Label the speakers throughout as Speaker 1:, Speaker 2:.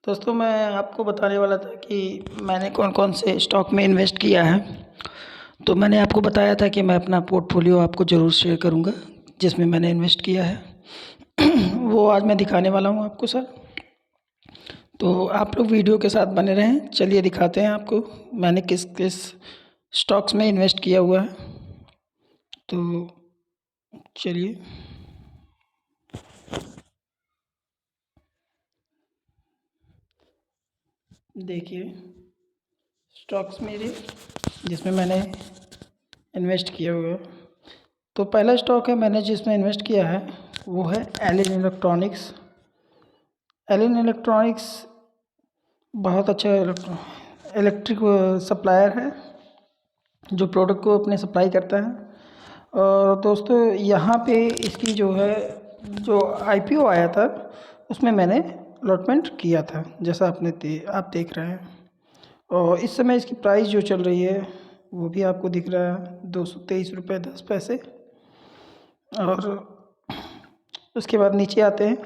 Speaker 1: दोस्तों मैं आपको बताने वाला था कि मैंने कौन कौन से स्टॉक में इन्वेस्ट किया है। तो मैंने आपको बताया था कि मैं अपना पोर्टफोलियो आपको ज़रूर शेयर करूंगा जिसमें मैंने इन्वेस्ट किया है। वो आज मैं दिखाने वाला हूं आपको सर। तो आप लोग वीडियो के साथ बने रहें। चलिए दिखाते हैं आपको मैंने किस किस स्टॉक्स में इन्वेस्ट किया हुआ है। तो चलिए देखिए स्टॉक्स मेरे जिसमें मैंने इन्वेस्ट किया हुआ है। तो पहला स्टॉक है मैंने जिसमें इन्वेस्ट किया है वो है एलिन इलेक्ट्रॉनिक्स। एलिन इलेक्ट्रॉनिक्स बहुत अच्छा इलेक्ट्रिक सप्लायर है जो प्रोडक्ट को अपने सप्लाई करता है। और दोस्तों यहाँ पे इसकी जो आईपीओ आया था उसमें मैंने अलॉटमेंट किया था जैसा आप देख रहे हैं। और इस समय इसकी प्राइस जो चल रही है वो भी आपको दिख रहा है 223 रुपये 10 पैसे। और उसके बाद नीचे आते हैं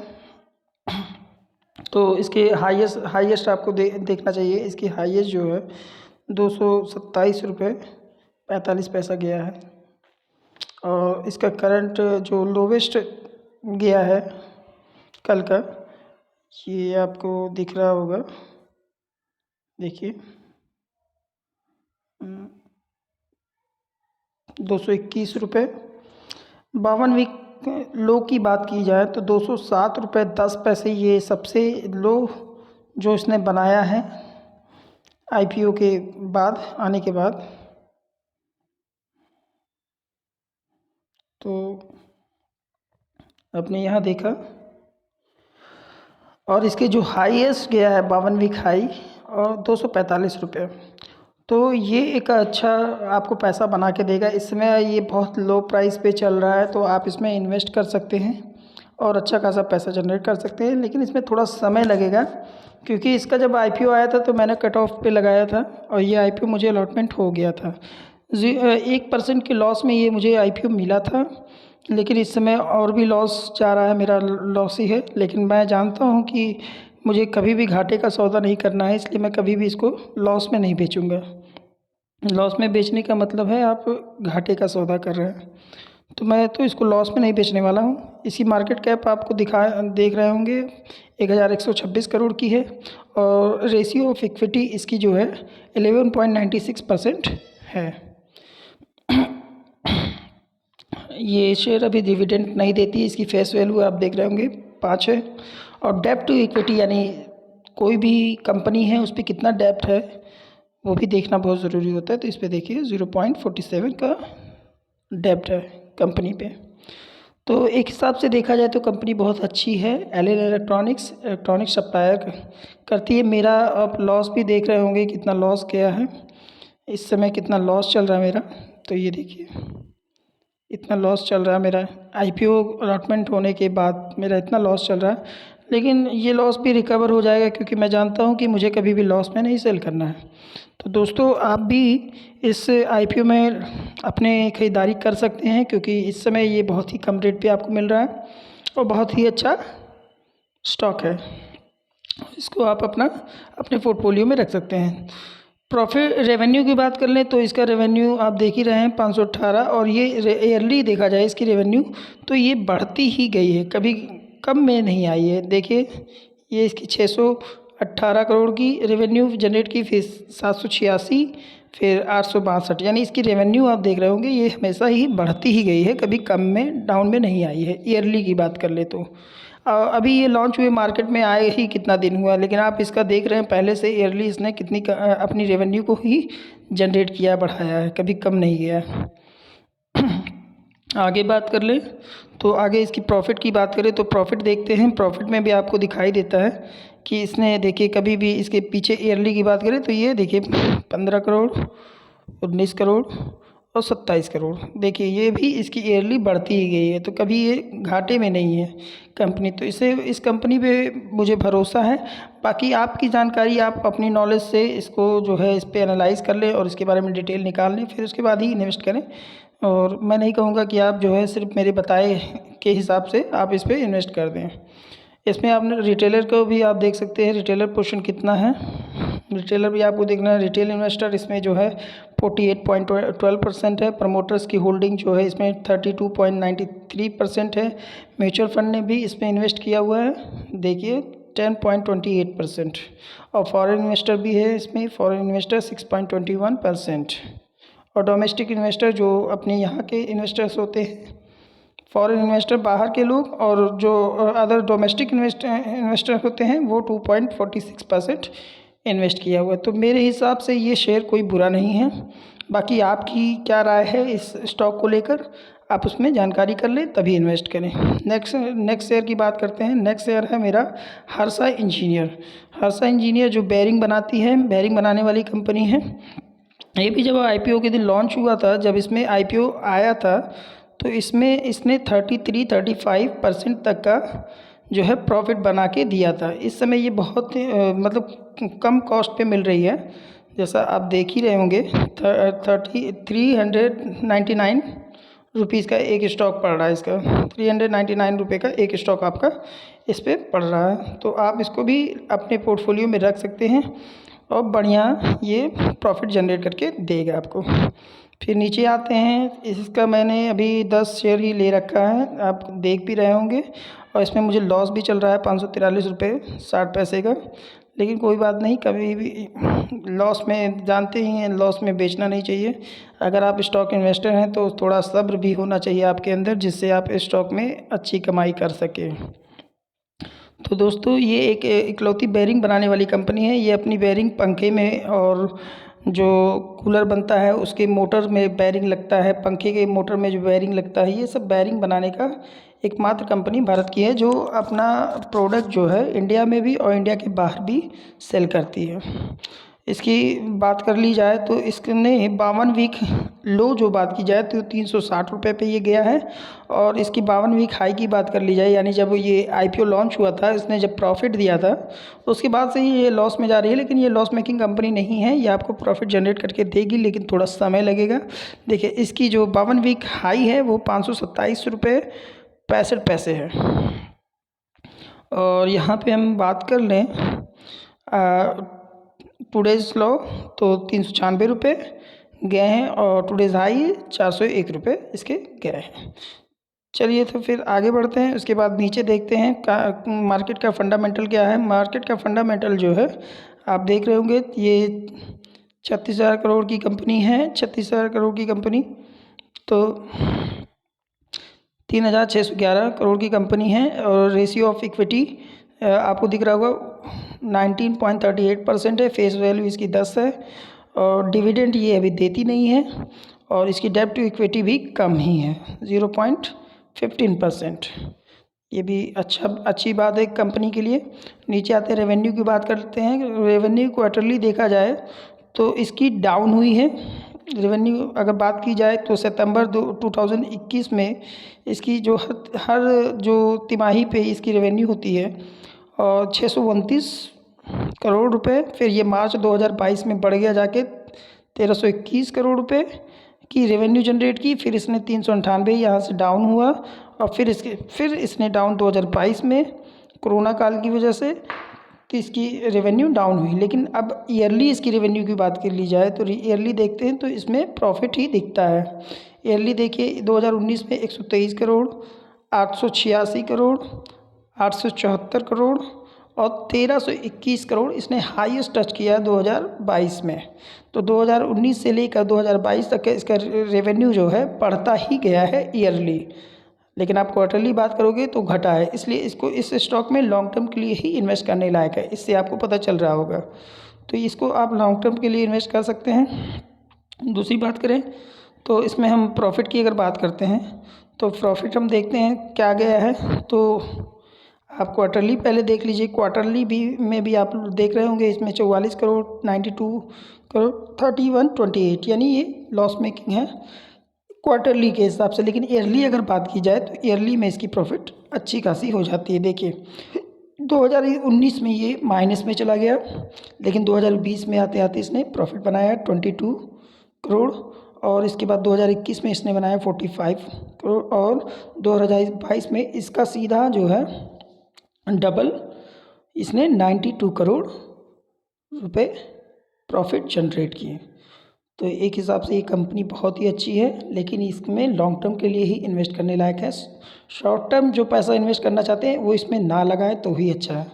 Speaker 1: तो इसके हाईएस्ट आपको देखना चाहिए। इसकी हाईएस्ट जो है 227 रुपये 45 पैसा गया है। और इसका करंट जो लोवेस्ट गया है कल का ये आपको दिख रहा होगा। देखिए 221 रुपये 52 वीक लो की बात की जाए तो 207 रुपये 10 पैसे ये सबसे लो जो इसने बनाया है आईपीओ के बाद आने के बाद। तो आपने यहाँ देखा और इसके जो हाईएस्ट गया है 52 वीक हाई और 245 रुपये। तो ये एक अच्छा आपको पैसा बना के देगा। इसमें ये बहुत लो प्राइस पे चल रहा है तो आप इसमें इन्वेस्ट कर सकते हैं और अच्छा खासा पैसा जनरेट कर सकते हैं। लेकिन इसमें थोड़ा समय लगेगा क्योंकि इसका जब आईपीओ आया था तो मैंने कट ऑफ पे लगाया था और ये आईपीओ मुझे अलॉटमेंट हो गया था। 1% के लॉस में ये मुझे आईपीओ मिला था। लेकिन इस समय और भी लॉस जा रहा है, मेरा लॉस ही है। लेकिन मैं जानता हूँ कि मुझे कभी भी घाटे का सौदा नहीं करना है, इसलिए मैं कभी भी इसको लॉस में नहीं बेचूँगा। लॉस में बेचने का मतलब है आप घाटे का सौदा कर रहे हैं। तो मैं तो इसको लॉस में नहीं बेचने वाला हूँ। इसकी मार्केट कैप आपको देख रहे होंगे 1126 करोड़ की है। और रेशियो ऑफ इक्विटी इसकी जो है 11.96% है। ये शेयर अभी डिविडेंड नहीं देती। इसकी फेस वैल्यू आप देख रहे होंगे 5 है। और डेप्ट टू इक्विटी यानी कोई भी कंपनी है उस पर कितना डेप्ट है वो भी देखना बहुत ज़रूरी होता है। तो इस पर देखिए 0.47 का डेप्ट है कंपनी पे। तो एक हिसाब से देखा जाए तो कंपनी बहुत अच्छी है। एलिन इलेक्ट्रॉनिक सप्लायर करती है। मेरा आप लॉस भी देख रहे होंगे कितना लॉस गया है। इस समय कितना लॉस चल रहा है मेरा, तो ये देखिए इतना लॉस चल रहा है मेरा। आईपीओ अलॉटमेंट होने के बाद मेरा इतना लॉस चल रहा है। लेकिन ये लॉस भी रिकवर हो जाएगा क्योंकि मैं जानता हूँ कि मुझे कभी भी लॉस में नहीं सेल करना है। तो दोस्तों आप भी इस आईपीओ में अपने ख़रीदारी कर सकते हैं क्योंकि इस समय ये बहुत ही कम रेट पे आपको मिल रहा है और बहुत ही अच्छा स्टॉक है। इसको आप अपने पोर्टफोलियो में रख सकते हैं। प्रॉफिट रेवेन्यू की बात कर लें तो इसका रेवेन्यू आप देख ही रहे हैं 518। और ये ईयरली देखा जाए इसकी रेवेन्यू तो ये बढ़ती ही गई है, कभी कम में नहीं आई है। देखिए ये इसकी 618 करोड़ की रेवेन्यू जनरेट की, फिर 786, फिर 862, यानी इसकी रेवेन्यू आप देख रहे होंगे ये हमेशा ही बढ़ती ही गई है, कभी कम में डाउन में नहीं आई है। ईयरली की बात कर ले तो अभी ये लॉन्च हुए मार्केट में आए ही कितना दिन हुआ, लेकिन आप इसका देख रहे हैं पहले से ईयरली इसने कितनी अपनी रेवेन्यू को ही जनरेट किया, बढ़ाया है, कभी कम नहीं गया। आगे बात कर ले तो आगे इसकी प्रॉफिट की बात करें तो प्रॉफिट देखते हैं। प्रॉफिट में भी आपको दिखाई देता है कि इसने देखिए कभी भी इसके पीछे ईयरली की बात करें तो ये देखिए 15 करोड़ 19 करोड़ और 27 करोड़। देखिए ये भी इसकी ईयरली बढ़ती ही गई है, तो कभी ये घाटे में नहीं है कंपनी। तो इस कंपनी पे मुझे भरोसा है। बाकी आपकी जानकारी आप अपनी नॉलेज से इसको जो है इस पर एनालाइज कर लें और इसके बारे में डिटेल निकाल लें, फिर उसके बाद ही इन्वेस्ट करें। और मैं नहीं कहूँगा कि आप जो है सिर्फ मेरे बताए के हिसाब से आप इस पर इन्वेस्ट कर दें। इसमें आपने रिटेलर को भी आप देख सकते हैं, रिटेलर पोर्शन कितना है, रिटेलर भी आपको देखना है। रिटेल इन्वेस्टर इसमें जो है 48.12% है। प्रमोटर्स की होल्डिंग जो है इसमें 32.93% है। म्यूचुअल फंड ने भी इसमें इन्वेस्ट किया हुआ है, देखिए 10.28%। और फॉरेन इन्वेस्टर भी है इसमें, फॉरेन इन्वेस्टर 6.21%। और डोमेस्टिक इन्वेस्टर जो अपने यहाँ के इन्वेस्टर्स होते हैं, फॉरेन इन्वेस्टर बाहर के लोग, और जो अदर डोमेस्टिक इन्वेस्टर होते हैं वो 2.46% इन्वेस्ट किया हुआ है। तो मेरे हिसाब से ये शेयर कोई बुरा नहीं है। बाकी आपकी क्या राय है इस स्टॉक को लेकर, आप उसमें जानकारी कर लें तभी इन्वेस्ट करें। नेक्स्ट शेयर की बात करते हैं। नेक्स्ट शेयर है मेरा हर्षा इंजीनियर। हर्षा इंजीनियर जो बेरिंग बनाती है, बेरिंग बनाने वाली कंपनी है। ये भी जब IPO के दिन लॉन्च हुआ था, जब इसमें IPO आया था तो इसमें इसने 33-35% तक का जो है प्रॉफिट बना के दिया था। इस समय ये बहुत मतलब कम कॉस्ट पे मिल रही है, जैसा आप देख ही रहे होंगे। 399 रुपीज़ का एक स्टॉक पड़ रहा है इसका, 399 रुपये का एक स्टॉक आपका इस पर पड़ रहा है। तो आप इसको भी अपने पोर्टफोलियो में रख सकते हैं और बढ़िया ये प्रॉफिट जनरेट करके देगा आपको। फिर नीचे आते हैं, इसका मैंने अभी 10 शेयर ही ले रखा है, आप देख भी रहे होंगे। और इसमें मुझे लॉस भी चल रहा है 543 रुपये 60 पैसे का। लेकिन कोई बात नहीं, कभी भी लॉस में, जानते ही हैं लॉस में बेचना नहीं चाहिए। अगर आप स्टॉक इन्वेस्टर हैं तो थोड़ा सब्र भी होना चाहिए आपके अंदर, जिससे आप स्टॉक में अच्छी कमाई कर सकें। तो दोस्तों ये एक इकलौती बेरिंग बनाने वाली कंपनी है। ये अपनी बेरिंग पंखे में और जो कूलर बनता है उसके मोटर में बेरिंग लगता है, पंखे के मोटर में जो बेरिंग लगता है, ये सब बेरिंग बनाने का एकमात्र कंपनी भारत की है जो अपना प्रोडक्ट जो है इंडिया में भी और इंडिया के बाहर भी सेल करती है। इसकी बात कर ली जाए तो इसने 52 वीक लो जो बात की जाए तो 360 रुपये पे ये गया है। और इसकी 52 वीक हाई की बात कर ली जाए, यानी जब ये IPO लॉन्च हुआ था, इसने जब प्रॉफिट दिया था उसके बाद से ही ये लॉस में जा रही है। लेकिन ये लॉस मेकिंग कंपनी नहीं है, ये आपको प्रॉफिट जनरेट करके देगी, लेकिन थोड़ा समय लगेगा। देखिए इसकी जो 52 वीक हाई है वो 527 रुपये 65 पैसे है। और यहाँ पे हम बात कर लें टुडेज़ लो तो 396 रुपये गए हैं और टुडेज़ हाई 401 रुपये इसके गए हैं। चलिए तो फिर आगे बढ़ते हैं। उसके बाद नीचे देखते हैं मार्केट का फंडामेंटल क्या है। मार्केट का फंडामेंटल जो है आप देख रहे होंगे, ये 36,000 करोड़ की कंपनी है। 36,000 करोड़ की कंपनी तो 3,611 करोड़ की कंपनी है। और रेशियो ऑफ इक्विटी आपको दिख रहा होगा 19.38% है। फेस वैल्यू इसकी 10 है और डिविडेंड ये अभी देती नहीं है। और इसकी डेब्ट टू इक्विटी भी कम ही है, 0.15%। ये भी अच्छी बात है कंपनी के लिए। नीचे आते हैं, रेवेन्यू की बात करते हैं। रेवेन्यू क्वार्टरली देखा जाए तो इसकी डाउन हुई है। रेवेन्यू अगर बात की जाए तो सितंबर 2021 में इसकी जो हर जो तिमाही पे इसकी रेवेन्यू होती है और 629 करोड़ रुपए। फिर ये मार्च 2022 में बढ़ गया जाके 1321 करोड़ रुपए की रेवेन्यू जनरेट की। फिर इसने 398 यहाँ से डाउन हुआ और फिर इसने डाउन 2022 में कोरोना काल की वजह से तो इसकी रेवेन्यू डाउन हुई। लेकिन अब ईयरली इसकी रेवेन्यू की बात कर ली जाए तो ईयरली देखते हैं तो इसमें प्रॉफिट ही दिखता है। ईयरली देखिए 2019 में 123 करोड़, 886 करोड़, 874 करोड़ और 1321 करोड़ इसने हाईएस्ट टच किया 2022 में। तो 2019 से लेकर 2022 तक इसका रेवेन्यू जो है बढ़ता ही गया है ईयरली। लेकिन आप क्वार्टरली बात करोगे तो घटा है। इसलिए इसको इस स्टॉक में लॉन्ग टर्म के लिए ही इन्वेस्ट करने लायक है, इससे आपको पता चल रहा होगा। तो इसको आप लॉन्ग टर्म के लिए इन्वेस्ट कर सकते हैं। दूसरी बात करें तो इसमें हम प्रॉफिट की अगर बात करते हैं तो प्रॉफिट हम देखते हैं क्या गया है। तो आप क्वार्टरली पहले देख लीजिए। क्वार्टरली भी में भी आप देख रहे होंगे, इसमें 44 करोड़, 92 करोड़, 3128, यानी ये लॉस मेकिंग है क्वार्टरली के हिसाब से। लेकिन ईयरली अगर बात की जाए तो ईयरली में इसकी प्रॉफिट अच्छी खासी हो जाती है। देखिए 2019 में ये माइनस में चला गया, लेकिन 2020 में आते आते इसने प्रॉफिट बनाया 22 करोड़। और इसके बाद 2021 में इसने बनाया 45 करोड़ और 2022 में इसका सीधा जो है डबल इसने 92 करोड़ रुपए प्रॉफिट जनरेट किए। तो एक हिसाब से ये कंपनी बहुत ही अच्छी है, लेकिन इसमें लॉन्ग टर्म के लिए ही इन्वेस्ट करने लायक है। शॉर्ट टर्म जो पैसा इन्वेस्ट करना चाहते हैं वो इसमें ना लगाएं तो ही अच्छा है।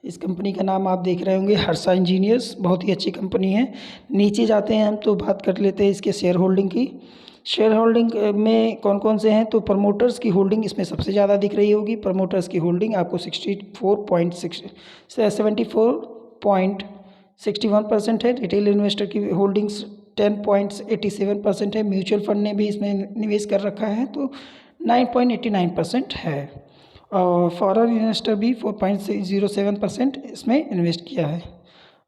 Speaker 1: इस कंपनी का नाम आप देख रहे होंगे, हर्षा इंजीनियर्स, बहुत ही अच्छी कंपनी है। नीचे जाते हैं हम तो बात कर लेते हैं इसके शेयर होल्डिंग की। शेयर होल्डिंग में कौन कौन से हैं, तो प्रमोटर्स की होल्डिंग इसमें सबसे ज़्यादा दिख रही होगी। प्रमोटर्स की होल्डिंग आपको 74.61% है। रिटेल इन्वेस्टर की होल्डिंग्स 10.87% है। म्यूचुअल फंड ने भी इसमें निवेश कर रखा है तो 9.89% है। और फॉरेन इन्वेस्टर भी 4.07% इसमें इन्वेस्ट किया है।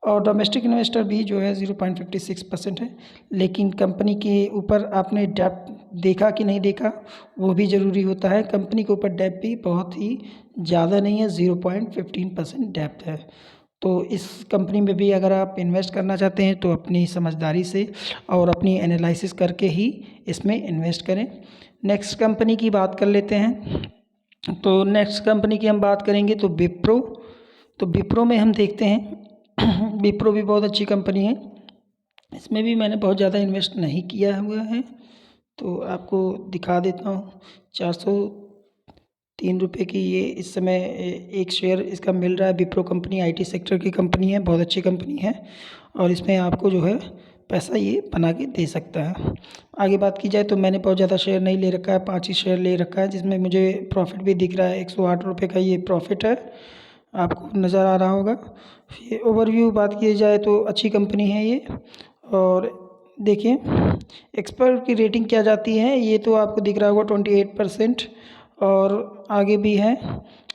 Speaker 1: और डोमेस्टिक इन्वेस्टर भी जो है 0.56% है। लेकिन कंपनी के ऊपर आपने डेप्ट देखा कि नहीं देखा, वो भी ज़रूरी होता है। कंपनी के ऊपर डेप्ट भी बहुत ही ज़्यादा नहीं है, 0.15% डेप्ट है। तो इस कंपनी में भी अगर आप इन्वेस्ट करना चाहते हैं तो अपनी समझदारी से और अपनी एनालिसिस करके ही इसमें इन्वेस्ट करें। नेक्स्ट कंपनी की बात कर लेते हैं। तो नेक्स्ट कंपनी की हम बात करेंगे तो विप्रो। तो विप्रो में हम देखते हैं विप्रो भी बहुत अच्छी कंपनी है। इसमें भी मैंने बहुत ज़्यादा इन्वेस्ट नहीं किया हुआ है, तो आपको दिखा देता हूँ। 403 रुपये की ये इस समय एक शेयर इसका मिल रहा है। विप्रो कंपनी IT सेक्टर की कंपनी है, बहुत अच्छी कंपनी है और इसमें आपको जो है पैसा ये बना के दे सकता है। आगे बात की जाए तो मैंने बहुत ज़्यादा शेयर नहीं ले रखा है, 5 ही शेयर ले रखा है, जिसमें मुझे प्रॉफिट भी दिख रहा है। 108 रुपये का ये प्रॉफिट है, आपको नज़र आ रहा होगा। फिर ओवरव्यू बात की जाए तो अच्छी कंपनी है ये। और देखिए एक्सपर्ट की रेटिंग क्या जाती है, ये तो आपको दिख रहा होगा 28%। और आगे भी है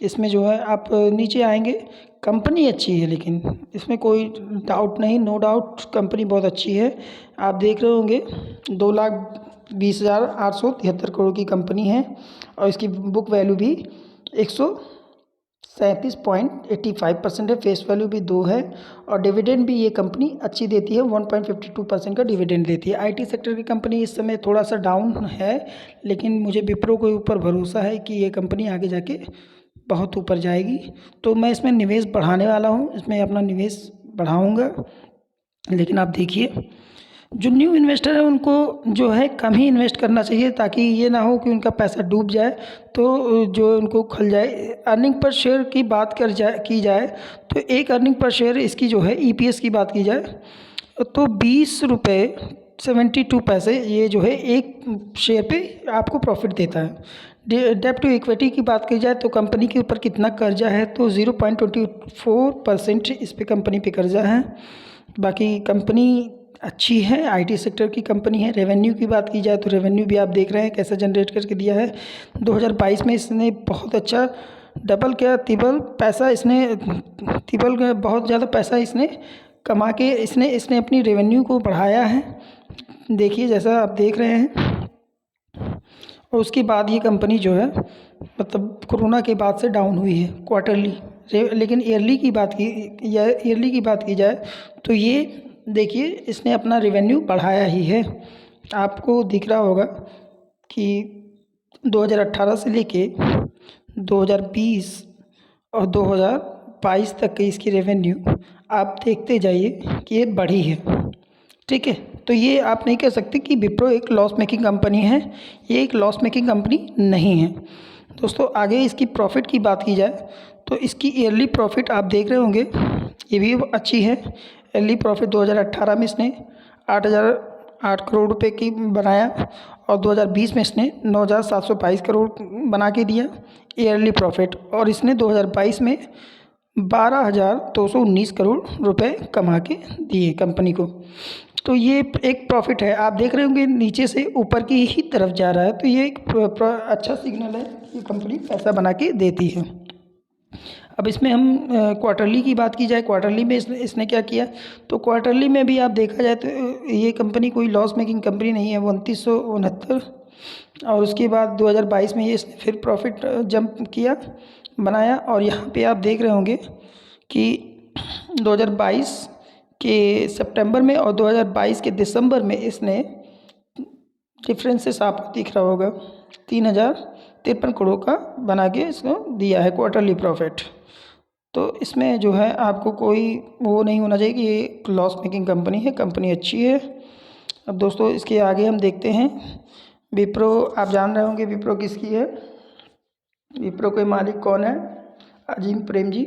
Speaker 1: इसमें जो है, आप नीचे आएंगे, कंपनी अच्छी है लेकिन इसमें कोई डाउट नहीं, नो डाउट कंपनी बहुत अच्छी है। आप देख रहे होंगे 2,20,873 करोड़ की कंपनी है और इसकी बुक वैल्यू भी 137.85% है। फेस वैल्यू भी 2 है और डिविडेंड भी ये कंपनी अच्छी देती है, 1.52% का डिविडेंड देती है। IT सेक्टर की कंपनी इस समय थोड़ा सा डाउन है, लेकिन मुझे विप्रो के ऊपर भरोसा है कि ये कंपनी आगे जाके बहुत ऊपर जाएगी। तो मैं इसमें निवेश बढ़ाने वाला हूँ, इसमें अपना निवेश बढ़ाऊँगा। लेकिन आप देखिए जो न्यू इन्वेस्टर है उनको जो है कम ही इन्वेस्ट करना चाहिए, ताकि ये ना हो कि उनका पैसा डूब जाए तो जो उनको खल जाए। अर्निंग पर शेयर की बात की जाए तो एक अर्निंग पर शेयर इसकी जो है EPS की बात की जाए तो 20 रुपये 72 पैसे ये जो है एक शेयर पे आपको प्रॉफिट देता है। डेब्ट टू इक्विटी की बात की जाए तो कंपनी के ऊपर कितना कर्जा है, तो 0.24% इस पे कंपनी पे कर्जा है। बाकी कंपनी अच्छी है, IT सेक्टर की कंपनी है। रेवेन्यू की बात की जाए तो रेवेन्यू भी आप देख रहे हैं कैसे जनरेट करके दिया है। 2022 में इसने बहुत अच्छा डबल क्या तिबल पैसा इसने तिबल बहुत ज़्यादा पैसा इसने कमा के इसने अपनी रेवेन्यू को बढ़ाया है। देखिए जैसा आप देख रहे हैं। और उसके बाद ये कंपनी जो है मतलब कोरोना के बाद से डाउन हुई है क्वार्टरली। लेकिन ईयरली की बात की जाए तो ये देखिए इसने अपना रेवेन्यू बढ़ाया ही है। आपको दिख रहा होगा कि 2018 से लेके 2020 और 2022 तक की इसकी रेवेन्यू आप देखते जाइए कि ये बढ़ी है। ठीक है, तो ये आप नहीं कह सकते कि विप्रो एक लॉस मेकिंग कंपनी है, ये एक लॉस मेकिंग कंपनी नहीं है। दोस्तों आगे इसकी प्रॉफिट की बात की जाए तो इसकी ईयरली प्रॉफिट आप देख रहे होंगे, ये भी अच्छी है। ईयरली प्रॉफिट 2018 में इसने 8,008 करोड़ रुपए की बनाया और 2020 में इसने 9,722 करोड़ बना के दिया ईयरली प्रॉफिट। और इसने 2022 में 12,219 करोड़ रुपए कमा के दिए कंपनी को। तो ये एक प्रॉफिट है, आप देख रहे होंगे नीचे से ऊपर की ही तरफ जा रहा है, तो ये एक अच्छा सिग्नल है कि कंपनी पैसा बना के देती है। अब इसमें हम क्वार्टरली की बात की जाए, क्वार्टरली में इसने क्या किया, तो क्वार्टरली में भी आप देखा जाए तो ये कंपनी कोई लॉस मेकिंग कंपनी नहीं है, 2969। और उसके बाद 2022 में ये इसने फिर प्रॉफिट जंप किया बनाया। और यहाँ पे आप देख रहे होंगे कि 2022 के सितंबर में और 2022 के दिसंबर में इसने डिफरेंसेस आपको दिख रहा होगा, 53 करोड़ का बना के इसको दिया है क्वार्टरली प्रॉफिट। तो इसमें जो है आपको कोई वो नहीं होना चाहिए कि ये लॉस मेकिंग कंपनी है, कंपनी अच्छी है। अब दोस्तों इसके आगे हम देखते हैं विप्रो। आप जान रहे होंगे विप्रो किसकी है। विप्रो के मालिक कौन है? अजीम प्रेम जी।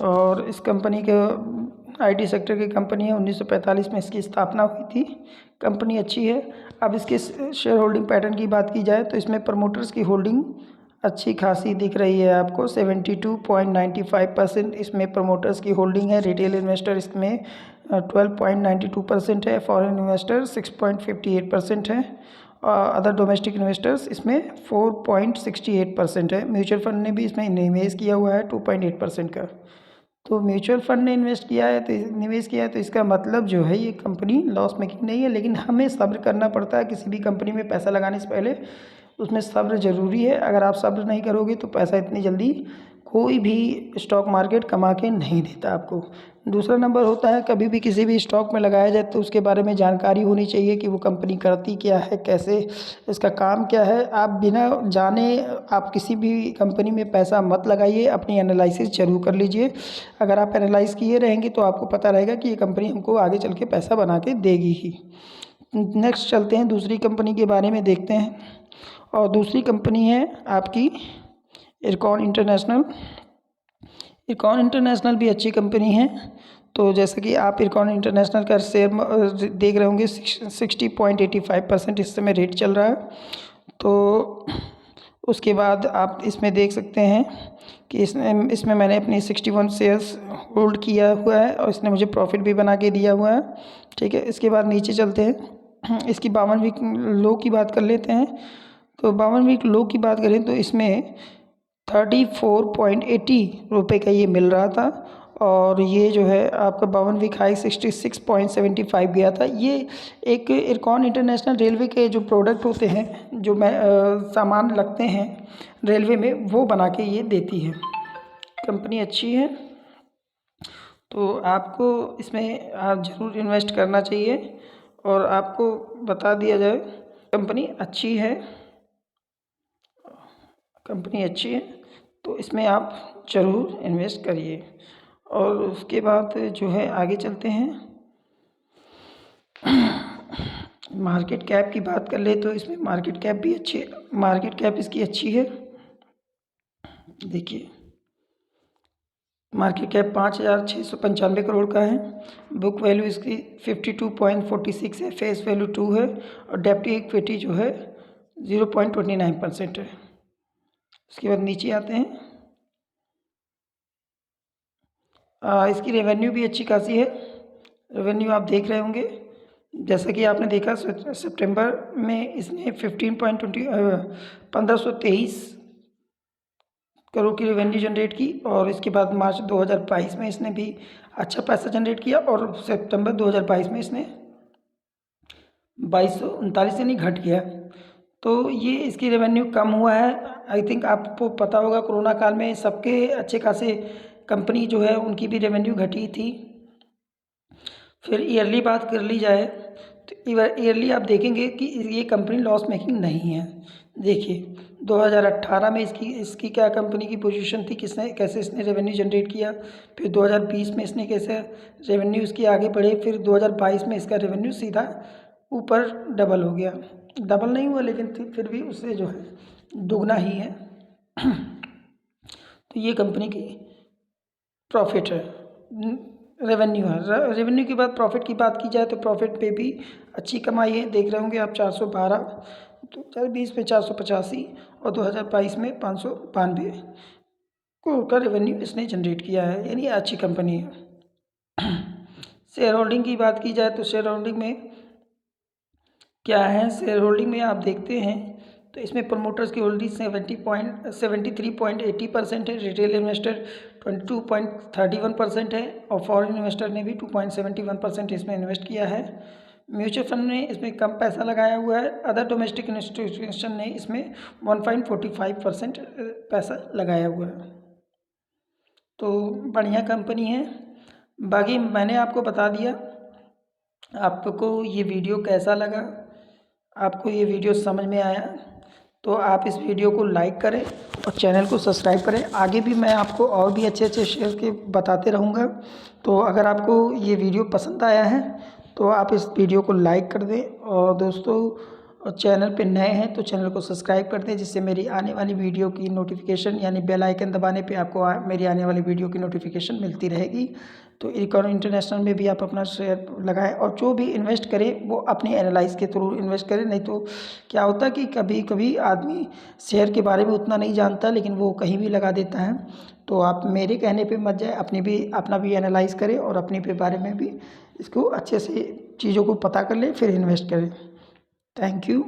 Speaker 1: और इस कंपनी के आईटी सेक्टर की कंपनी है। 1945 में इसकी स्थापना हुई थी। कंपनी अच्छी है। अब इसके शेयर होल्डिंग पैटर्न की बात की जाए तो इसमें प्रमोटर्स की होल्डिंग अच्छी खासी दिख रही है आपको। 72.95% इसमें प्रमोटर्स की होल्डिंग है। रिटेल इन्वेस्टर इसमें 12.92% है। फॉरेन इन्वेस्टर 6.58% है। अदर डोमेस्टिक इन्वेस्टर्स इसमें 4.68% है। म्यूचुअल फंड ने भी इसमें निवेश किया हुआ है 2.8% का। तो म्यूचुअल फंड ने इन्वेस्ट किया है तो निवेश किया है तो इसका मतलब जो है ये कंपनी लॉस मेकिंग नहीं है। लेकिन हमें सब्र करना पड़ता है किसी भी कंपनी में पैसा लगाने से पहले, उसमें सब्र ज़रूरी है। अगर आप सब्र नहीं करोगे तो पैसा इतनी जल्दी कोई भी स्टॉक मार्केट कमा के नहीं देता आपको। दूसरा नंबर होता है कभी भी किसी भी स्टॉक में लगाया जाए तो उसके बारे में जानकारी होनी चाहिए कि वो कंपनी करती क्या है, कैसे इसका काम क्या है। आप बिना जाने आप किसी भी कंपनी में पैसा मत लगाइए। अपनी एनालिसिस जरूर कर लीजिए। अगर आप एनालाइज किए रहेंगे तो आपको पता रहेगा कि ये कंपनी हमको आगे चल के पैसा बना के देगी ही। नेक्स्ट चलते हैं दूसरी कंपनी के बारे में देखते हैं। और दूसरी कंपनी है आपकी इरकॉन इंटरनेशनल। इरकॉन इंटरनेशनल भी अच्छी कंपनी है। तो जैसे कि आप इरकॉन इंटरनेशनल का शेयर देख रहे होंगे 60.85% इस समय रेट चल रहा है। तो उसके बाद आप इसमें देख सकते हैं कि इसमें मैंने अपनी 61 शेयर्स होल्ड किया हुआ है और इसने मुझे प्रॉफिट भी बना के दिया हुआ है। ठीक है, इसके बाद नीचे चलते हैं। इसकी 52 वीक लो की बात कर लेते हैं। तो 52 वीक लो की बात करें तो इसमें 34.80 रुपये का ये मिल रहा था। और ये जो है आपका 52 वीक हाई 66.75 गया था। ये एक इरकॉन इंटरनेशनल रेलवे के जो प्रोडक्ट होते हैं, जो सामान लगते हैं रेलवे में, वो बना के ये देती है। कंपनी अच्छी है तो आपको इसमें आप ज़रूर इन्वेस्ट करना चाहिए। और आपको बता दिया जाए कंपनी अच्छी है, कंपनी अच्छी है तो इसमें आप ज़रूर इन्वेस्ट करिए। और उसके बाद जो है आगे चलते हैं। मार्केट कैप की बात कर ले तो इसमें मार्केट कैप भी अच्छी है। मार्केट कैप इसकी अच्छी है। देखिए मार्केट कैप 5,695 करोड़ का है। बुक वैल्यू इसकी 52.46 है। फेस वैल्यू 2 है। और डेब्ट टू इक्विटी जो है 0.29% है। उसके बाद नीचे आते हैं। इसकी रेवेन्यू भी अच्छी खासी है। रेवेन्यू आप देख रहे होंगे, जैसा कि आपने देखा सितंबर में इसने 1523 करोड़ की रेवेन्यू जनरेट की। और इसके बाद मार्च 2022 में इसने भी अच्छा पैसा जनरेट किया। और सितंबर 2022 में इसने 2239 से नहीं घट गया। तो ये इसकी रेवेन्यू कम हुआ है। आई थिंक आपको पता होगा कोरोना काल में सबके अच्छे खासे कंपनी जो है उनकी भी रेवेन्यू घटी थी। फिर ईयरली बात कर ली जाए तो ईयरली आप देखेंगे कि ये कंपनी लॉस मेकिंग नहीं है। देखिए 2018 में इसकी क्या कंपनी की पोजीशन थी, कैसे इसने रेवेन्यू जनरेट किया। फिर 2020 में इसने कैसे रेवेन्यू इसकी आगे बढ़े। फिर 2022 में इसका रेवेन्यू सीधा ऊपर डबल हो गया। डबल नहीं हुआ लेकिन फिर भी उससे जो है दुगना ही है। तो ये कंपनी की प्रॉफिट है, रेवेन्यू है। रेवेन्यू के बाद प्रॉफिट की बात की जाए तो प्रॉफिट पे भी अच्छी कमाई है। देख रहे होंगे आप 412, 2020 में 485 और 2022 में 592 करोड़ का रेवेन्यू इसने जनरेट किया है, यानी अच्छी कंपनी है। शेयर होल्डिंग की बात की जाए तो शेयर होल्डिंग में क्या है, शेयर होल्डिंग में आप देखते हैं तो इसमें प्रमोटर्स की होल्डिंग 73.80% है। रिटेल इन्वेस्टर 22.31% है। और फॉरेन इन्वेस्टर ने भी 2.71% इसमें इन्वेस्ट किया है। म्यूचुअल फंड ने इसमें कम पैसा लगाया हुआ है। अदर डोमेस्टिक इंस्टीट्यूशन ने इसमें 1.45% पैसा लगाया हुआ है। तो बढ़िया कंपनी है। बाकी मैंने आपको बता दिया। आपको ये वीडियो कैसा लगा, आपको ये वीडियो समझ में आया तो आप इस वीडियो को लाइक करें और चैनल को सब्सक्राइब करें। आगे भी मैं आपको और भी अच्छे अच्छे शेयर के बताते रहूँगा। तो अगर आपको ये वीडियो पसंद आया है तो आप इस वीडियो को लाइक कर दें, और दोस्तों चैनल पे नए हैं तो चैनल को सब्सक्राइब कर दें, जिससे मेरी आने वाली वीडियो की नोटिफिकेशन यानी बेल आइकन दबाने पे आपको मेरी आने वाली वीडियो की नोटिफिकेशन मिलती रहेगी। तो इरकॉन इंटरनेशनल में भी आप अपना शेयर लगाएं, और जो भी इन्वेस्ट करें वो अपनी एनालाइज के थ्रू इन्वेस्ट करें। नहीं तो क्या होता है कि कभी कभी आदमी शेयर के बारे में उतना नहीं जानता, लेकिन वो कहीं भी लगा देता है। तो आप मेरे कहने पे मत जाए, अपना भी एनालाइज करें और अपने पे बारे में भी इसको अच्छे से चीज़ों को पता कर लें, फिर इन्वेस्ट करें। Thank you.